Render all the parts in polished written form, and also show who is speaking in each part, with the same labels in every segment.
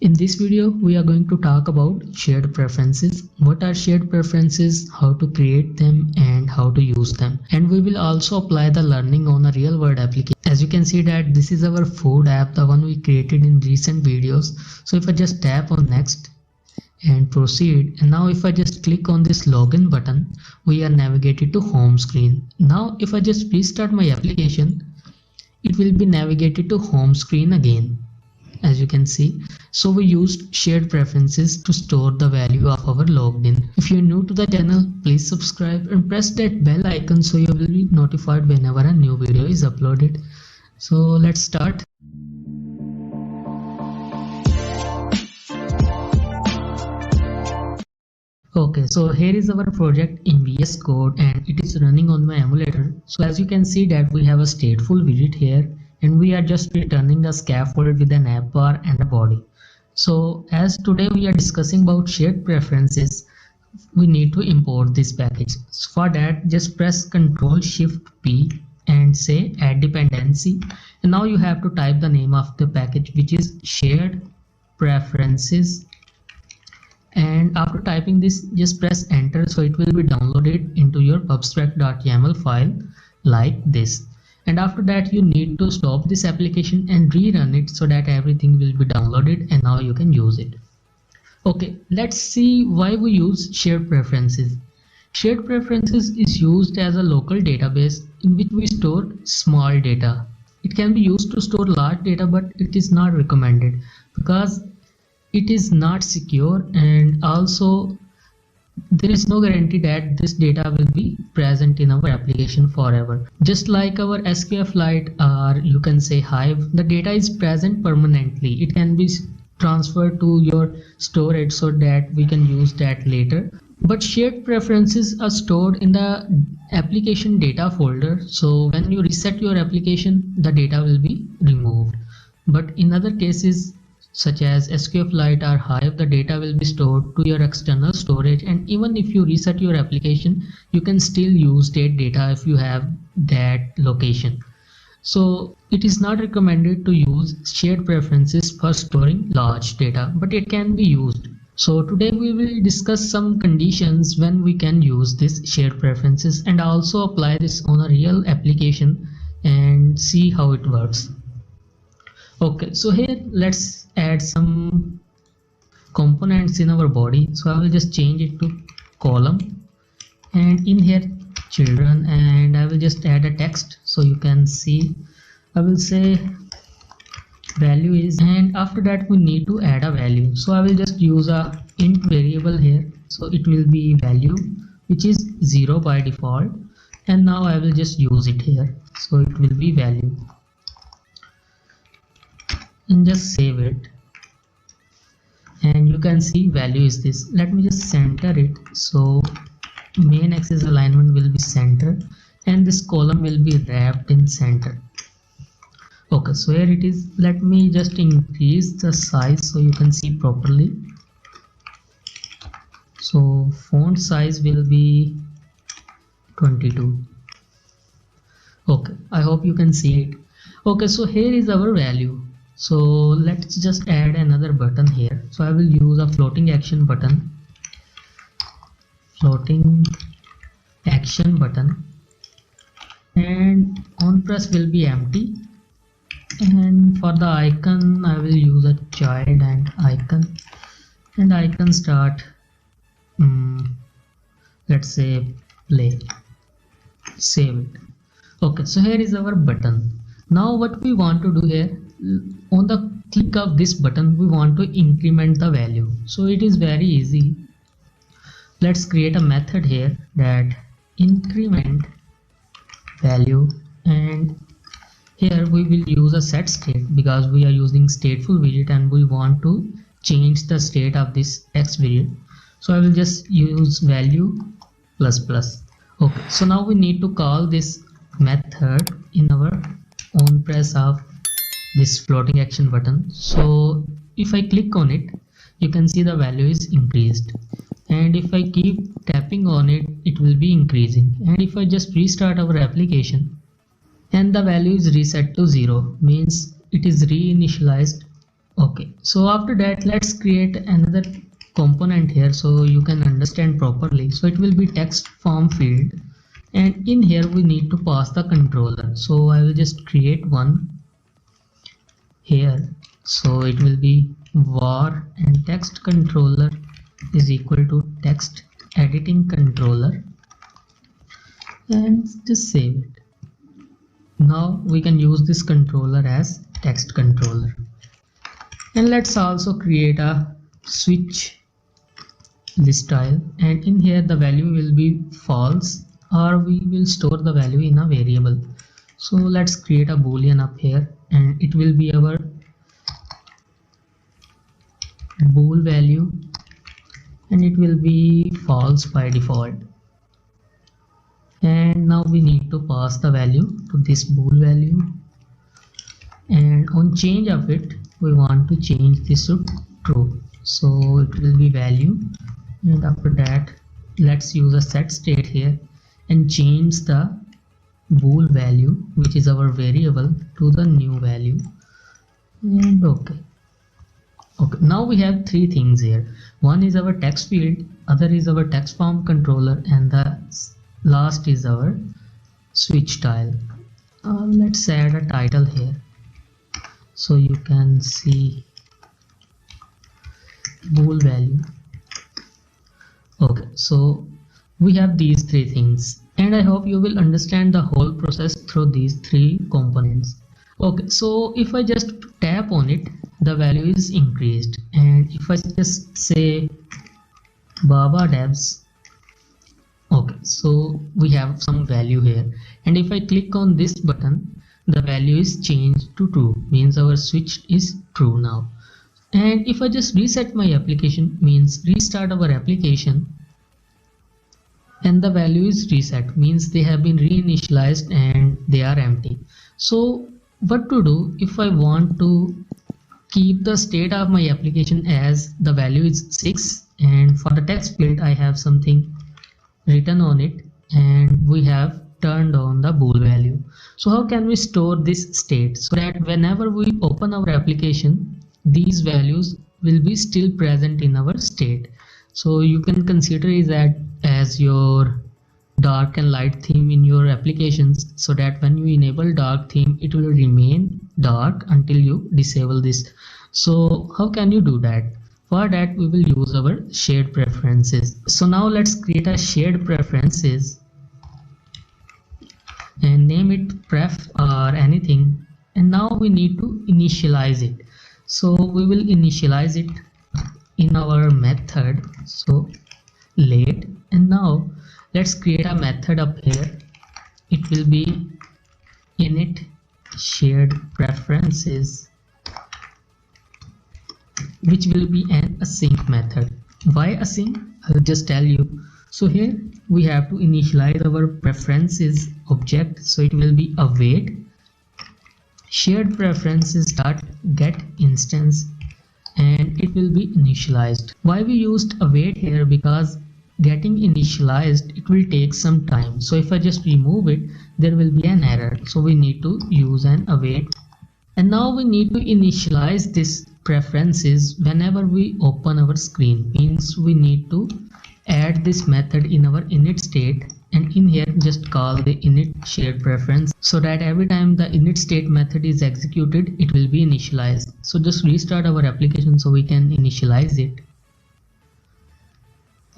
Speaker 1: In this video, we are going to talk about shared preferences. What are shared preferences, how to create them, and how to use them. And we will also apply the learning on a real world application. As you can see that this is our food app, the one we created in recent videos. So if I just tap on next and proceed, and now if I just click on this login button, we are navigated to home screen. Now if I just restart my application, it will be navigated to home screen again, as you can see. So we used shared preferences to store the value of our logged in. If you're new to the channel, please subscribe and press that bell icon so you will be notified whenever a new video is uploaded. So let's start. Okay, so here is our project in VS Code and it is running on my emulator. So as you can see that we have a stateful widget here, and we are just returning a scaffold with an app bar and a body. So as today we are discussing about shared preferences, we need to import this package. So for that, just press Ctrl+Shift+P and say add dependency, and now you have to type the name of the package, which is shared preferences. And after typing this, just press enter, so it will be downloaded into your pubspec.yaml file like this. And after that, you need to stop this application and rerun it so that everything will be downloaded and now you can use it. Okay, let's see why we use shared preferences. Shared preferences is used as a local database in which we store small data. It can be used to store large data, but it is not recommended because it is not secure, and also there is no guarantee that this data will be present in our application forever. Just like our SQLite or you can say Hive, the data is present permanently. It can be transferred to your storage so that we can use that later. But shared preferences are stored in the application data folder. So when you reset your application, the data will be removed. But in other cases, such as SQLite or Hive, the data will be stored to your external storage, and even if you reset your application, you can still use that data if you have that location. So it is not recommended to use shared preferences for storing large data, but it can be used. So today we will discuss some conditions when we can use this shared preferences and also apply this on a real application and see how it works. Okay, so here let's add some components in our body. So I will just change it to column, and in here children, and I will just add a text so you can see. I will say value is, and after that we need to add a value. So I will just use a int variable here, so it will be value, which is 0 by default, and now I will just use it here, so it will be value. And just save it, and you can see value is this. Let me just center it, so main axis alignment will be center and this column will be wrapped in center. Okay, so here it is. Let me just increase the size so you can see properly. So font size will be 22. Okay, I hope you can see it. Okay, so here is our value. So let's just add another button here. So I will use a floating action button. Floating action button, and on press will be empty. And for the icon, I will use a child and icon start. Let's say play. Save it. Okay, so here is our button. Now what we want to do here, on the click of this button, we want to increment the value. So it is very easy. Let's create a method here that increment value, and here we will use a set state because we are using stateful widget and we want to change the state of this text widget. So I will just use value plus plus. Okay, so now we need to call this method in our on press of this floating action button. So if I click on it, you can see the value is increased, and if I keep tapping on it, it will be increasing. And if I just restart our application and the value is reset to 0, means it is reinitialized Okay, so after that let's create another component here so you can understand properly. So it will be text form field, and in here we need to pass the controller. So I will just create one here. So it will be var and text controller is equal to text editing controller, and just save it. Now we can use this controller as text controller. And let's also create a switch list style, and in here the value will be false, or we will store the value in a variable. So let's create a boolean up here, and it will be our bool value, and it will be false by default. And now we need to pass the value to this bool value, and on change of it we want to change this to true, so it will be value. And after that let's use a set state here and change the bool value, which is our variable, to the new value. And okay, now we have three things here. One is our text field, other is our text form controller, and the last is our switch tile. Let's add a title here so you can see bool value. Okay, so we have these three things, and I hope you will understand the whole process through these three components. Okay, so if I just tap on it, the value is increased, and if I just say Baba Devs, okay, so we have some value here, and if I click on this button, the value is changed to true, means our switch is true now. And if I just reset my application, means restart our application, and the value is reset, means they have been reinitialized and they are empty. So what to do if I want to keep the state of my application as the value is 6, and for the text field I have something written on it, and we have turned on the bool value. So how can we store this state so that whenever we open our application, these values will be still present in our state? So you can consider that as your dark and light theme in your applications, so that when you enable dark theme, it will remain dark until you disable this. So how can you do that? For that we will use our shared preferences. So now let's create a shared preferences and name it pref or anything, and now we need to initialize it. So we will initialize it in our method, so late, and now let's create a method up here. It will be init shared preferences, which will be an async method. Why async? I'll just tell you. So here we have to initialize our preferences object, so it will be await shared preferences dot get instance, and it will be initialized. Why we used await here? Because getting initialized, it will take some time. So if I just remove it, there will be an error, so we need to use an await. And now we need to initialize this preferences whenever we open our screen, means we need to add this method in our init state, and in here just call the init shared preference, so that every time the init state method is executed, it will be initialized. So just restart our application so we can initialize it.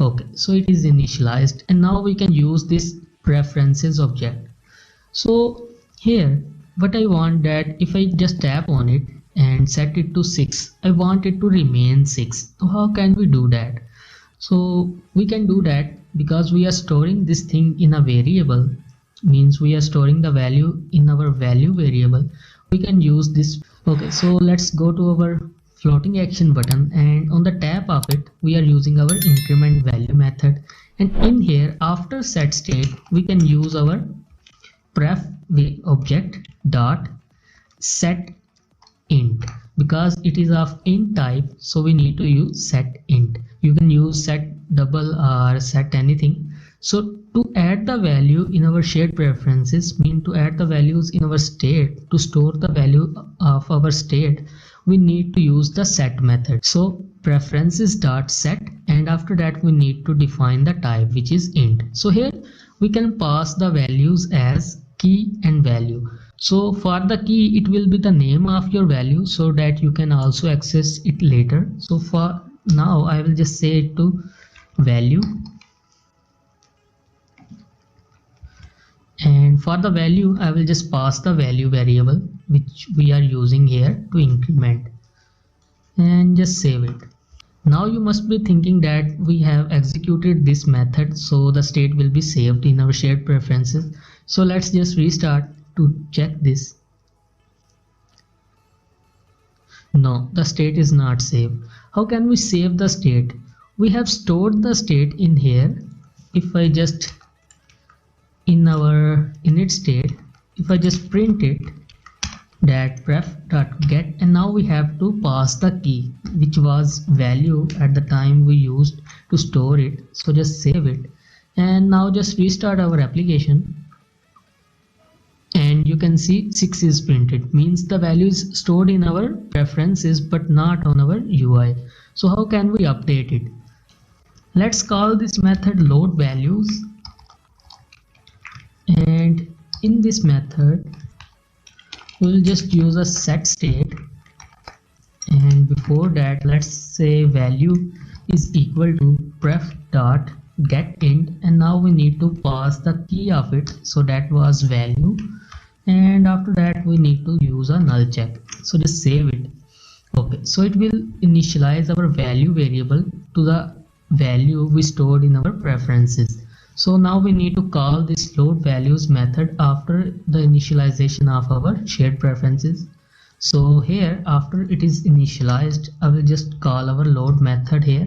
Speaker 1: Okay, so it is initialized, and now we can use this preferences object. So here what I want, that if I just tap on it and set it to 6, I want it to remain 6. So how can we do that? So we can do that because we are storing this thing in a variable, means we are storing the value in our value variable. We can use this. Okay, so let's go to our floating action button, and on the tab of it we are using our increment value method, and in here after set state we can use our pref object dot set int, because it is of int type, so we need to use set int. You can use set double or set anything. So to add the value in our shared preferences, mean to add the values in our state, to store the value of our state, we need to use the set method. So preferences dot set, and after that we need to define the type, which is int. So here we can pass the values as key and value. So for the key, it will be the name of your value so that you can also access it later. So for now I will just say it to value, and for the value I will just pass the value variable which we are using here to increment, and just save it. Now you must be thinking that we have executed this method, so the state will be saved in our shared preferences. So let's just restart to check this. No, the state is not saved. How can we save the state? We have stored the state in here. If I just in our init state, if I just print it, that pref.get, and now we have to pass the key which was value at the time we used to store it. So just save it, and now just restart our application, and you can see 6 is printed, means the value is stored in our preferences but not on our UI. So how can we update it? Let's call this method load values, and in this method we'll just use a set state, and before that let's say value is equal to pref dot get int, and now we need to pass the key of it, so that was value, and after that we need to use a null check. So just save it. Okay, so it will initialize our value variable to the value we stored in our preferences. So now we need to call this load values method after the initialization of our shared preferences. So here after it is initialized, I will just call our load method here.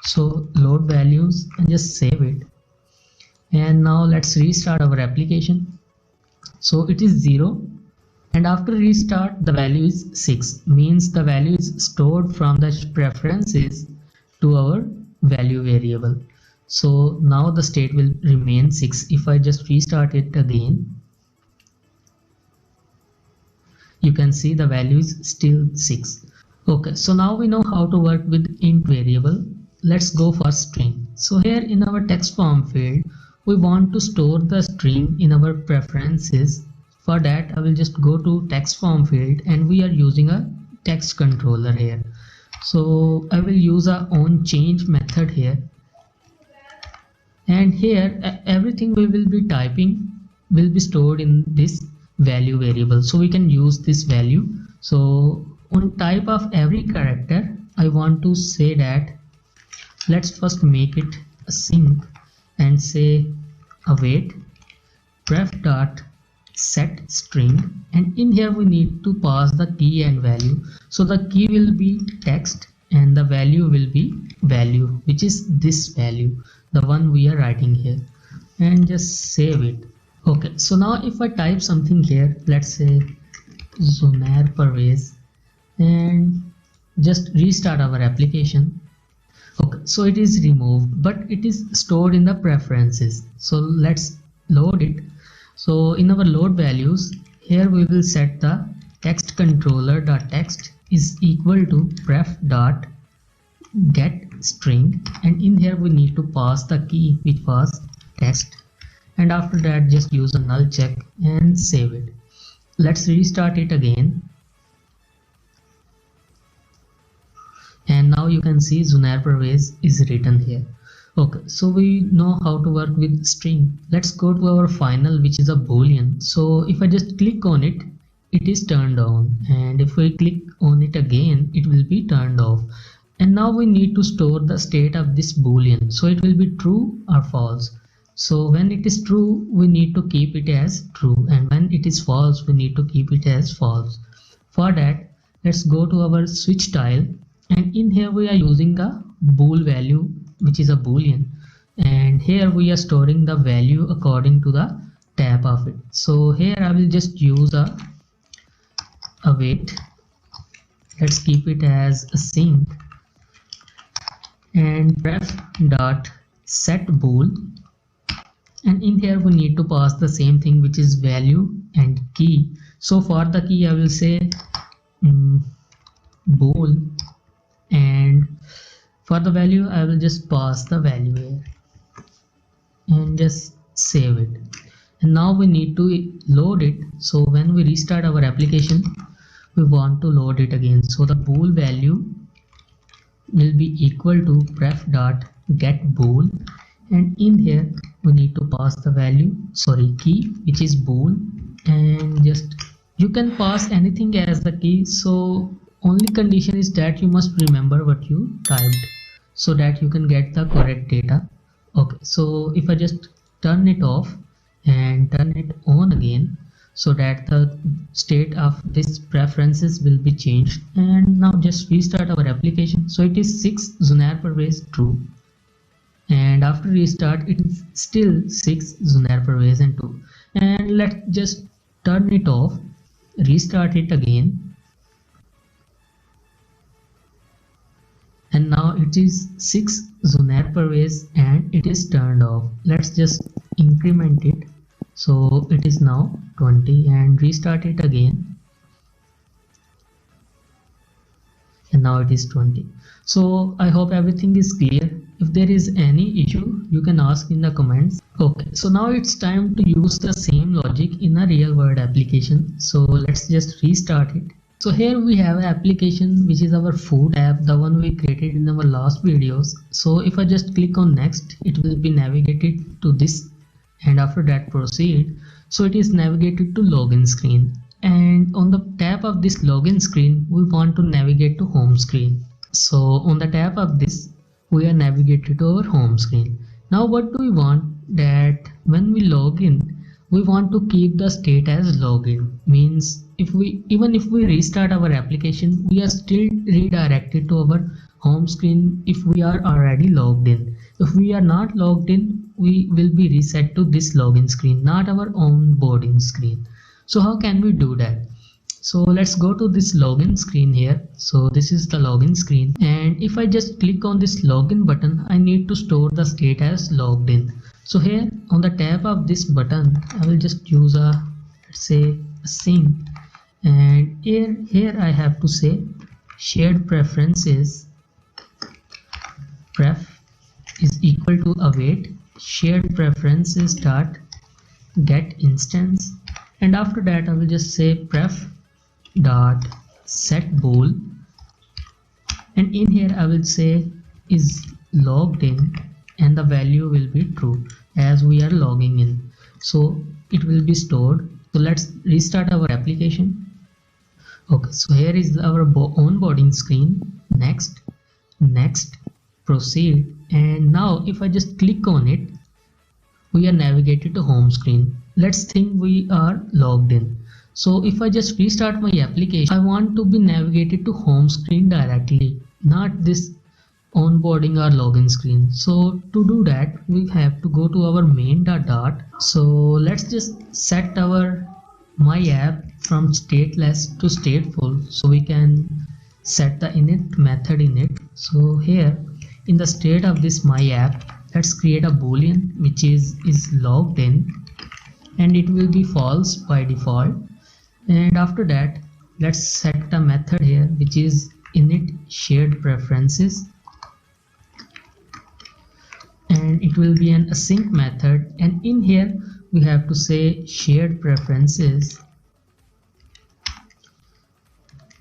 Speaker 1: So load values, and just save it. And now let's restart our application. So it is 0, and after restart the value is 6, means the value is stored from the preferences to our value variable. So now the state will remain 6. If I just restart it again, you can see the value is still 6. Okay, so now we know how to work with int variable. Let's go for string. So here in our text form field, we want to store the string in our preferences. For that I will just go to text form field, and we are using a text controller here. So I will use our own change method here, and here everything we will be typing will be stored in this value variable, so we can use this value. So on type of every character, I want to say that let's first make it a sync and say await pref dot set string, and in here we need to pass the key and value. So the key will be text and the value will be value, which is this value, the one we are writing here, and just save it. Okay, so now if I type something here, let's say Zunair Parvez, and just restart our application. Okay, so it is removed, but it is stored in the preferences. So let's load it. So in our load values, here we will set the text controller dot text is equal to pref dot get string, and in here we need to pass the key which was text, and after that just use a null check and save it. Let's restart it again, and now you can see Zunair Parvez is written here. Okay, so we know how to work with string. Let's go to our final, which is a boolean. So if I just click on it, it is turned on, and if we click on it again, it will be turned off. And now we need to store the state of this boolean, so it will be true or false. So when it is true, we need to keep it as true, and when it is false, we need to keep it as false. For that, let's go to our switch tile, and in here we are using a bool value, which is a boolean, and here we are storing the value according to the type of it. So here I will just use a await. Let's keep it as a sync, and pref dot set bool, and in here we need to pass the same thing, which is value and key. So for the key I will say bool, and for the value I will just pass the value here and just save it. And now we need to load it. So when we restart our application, we want to load it again. So the bool value will be equal to pref.getBool, and in here we need to pass the value, key, which is bool, and just you can pass anything as the key. So only condition is that you must remember what you typed so that you can get the correct data. Okay, so if I just turn it off and turn it on again, so that the state of this preferences will be changed, and now just restart our application. So it is 6 Zunair/Pervez true, and after restart it is still 6 Zunair/Pervez and 2. And let's just turn it off, restart it again, and now it is 6 Zunair/Pervez and it is turned off. Let's just increment it, so it is now 20, and restart it again, and now it is 20. So I hope everything is clear. If there is any issue, you can ask in the comments. Okay, so now it's time to use the same logic in a real world application. So let's just restart it. So here we have an application which is our food app, the one we created in our last videos. So if I just click on next, it will be navigated to this, and after that proceed. So it is navigated to login screen, and on the tab of this login screen we want to navigate to home screen. So on the tab of this we are navigated to our home screen. Now what do we want? That when we log in, we want to keep the state as login. Means even if we restart our application, we are still redirected to our home screen if we are already logged in. If we are not logged in, we will be reset to this login screen, not our onboarding screen. So how can we do that? So let's go to this login screen here. So this is the login screen, and if I just click on this login button, I need to store the state as logged in. So here on the tab of this button, I will just use a, let's say, a sync, and here I have to say shared preferences pref is equal to await shared preferences dot get instance, and after that I will just say pref dot set bool, and in here I will say is logged in, and the value will be true as we are logging in, so it will be stored. So let's restart our application. Okay, so here is our onboarding screen. Next, proceed, and now if I just click on it, we are navigated to home screen. Let's think we are logged in. So if I just restart my application, I want to be navigated to home screen directly, not this onboarding or login screen. So to do that, we have to go to our main dot. So let's just set our my app from stateless to stateful, so we can set the init method in it. So here in the state of this my app, let's create a boolean which is logged in, and it will be false by default. And after that, let's set the method here which is init shared preferences, and it will be an async method, and in here we have to say shared preferences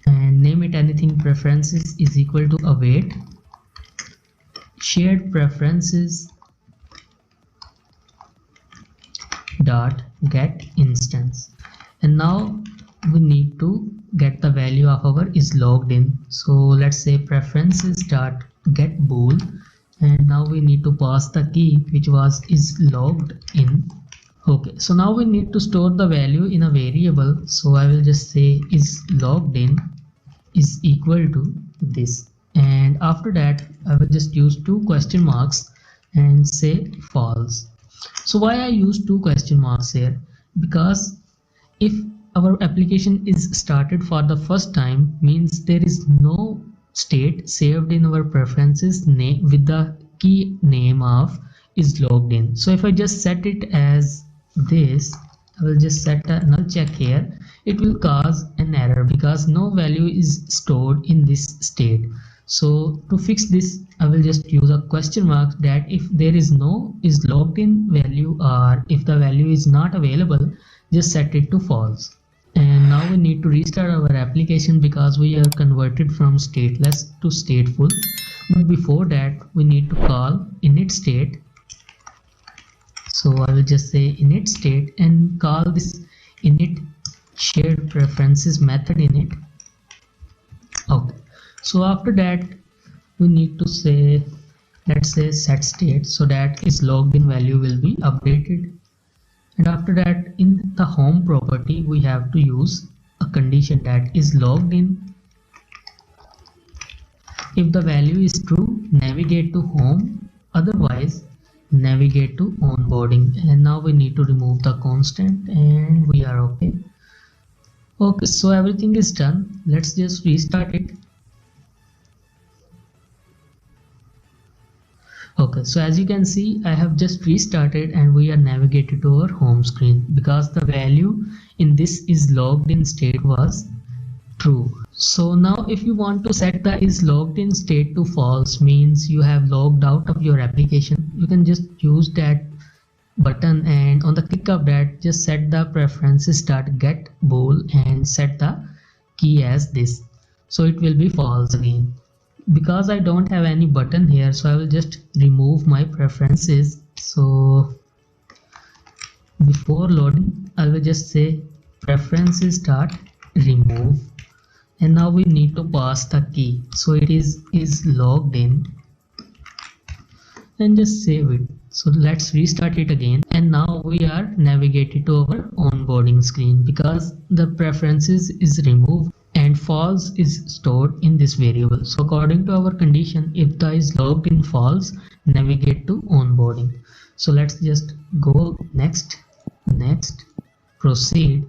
Speaker 1: and name it anything. Preferences is equal to await shared preferences dot get instance, and now we need to get the value of our is logged in. So let's say preferences dot get bool, and now we need to pass the key which was is logged in. Okay, so now we need to store the value in a variable. So I will just say is logged in is equal to this, and after that I will just use 2 question marks and say false. So why I use 2 question marks here? Because if our application is started for the first time, means there is no state saved in our preferences name with the key name of is logged in. So if I just set it as this, I will just set a null check here. It will cause an error because no value is stored in this state. So to fix this, I will just use a question mark that if there is no is logged in value, or if the value is not available, just set it to false. And now we need to restart our application because we are converted from stateless to stateful. But before that, we need to call init state. So I will just say init state and call this init shared preferences method init. Okay. So after that, we need to say, let's say set state, so that is logged in value will be updated. And after that, in the home property, we have to use a condition that is logged in. If the value is true, navigate to home, otherwise navigate to onboarding. And now we need to remove the constant and we are okay. Okay, so everything is done. Let's just restart it. Okay, so as you can see, I have just restarted and we are navigated to our home screen because the value in this is logged in state was true. So now if you want to set the is logged in state to false, means you have logged out of your application, you can just use that button, and on the click of that, just set the preferences get bool and set the key as this, so it will be false again. Because I don't have any button here, so I will just remove my preferences. So before loading, I will just say preferences remove, and now we need to pass the key, so it is logged in, and just save it. So let's restart it again, and now we are navigated to our onboarding screen because the preferences is removed and false is stored in this variable. So according to our condition, if the is logged in false, navigate to onboarding. So let's just go next, proceed,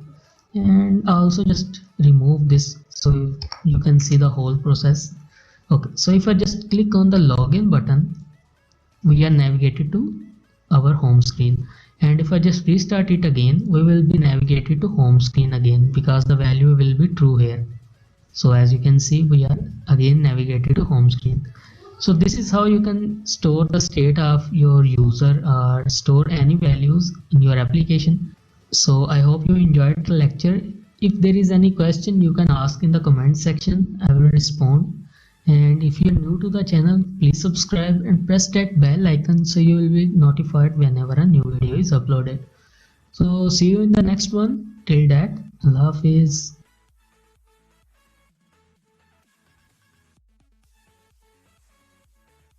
Speaker 1: and also just remove this so you can see the whole process. Okay, so if I just click on the login button, we are navigated to our home screen, and if I just restart it again, we will be navigated to home screen again because the value will be true here. So as you can see, we are again navigated to home screen. So this is how you can store the state of your user or store any values in your application. So I hope you enjoyed the lecture. If there is any question, you can ask in the comment section. I will respond. And if you are new to the channel, please subscribe and press that bell icon so you will be notified whenever a new video is uploaded. So see you in the next one. Till that, Allah Hafiz.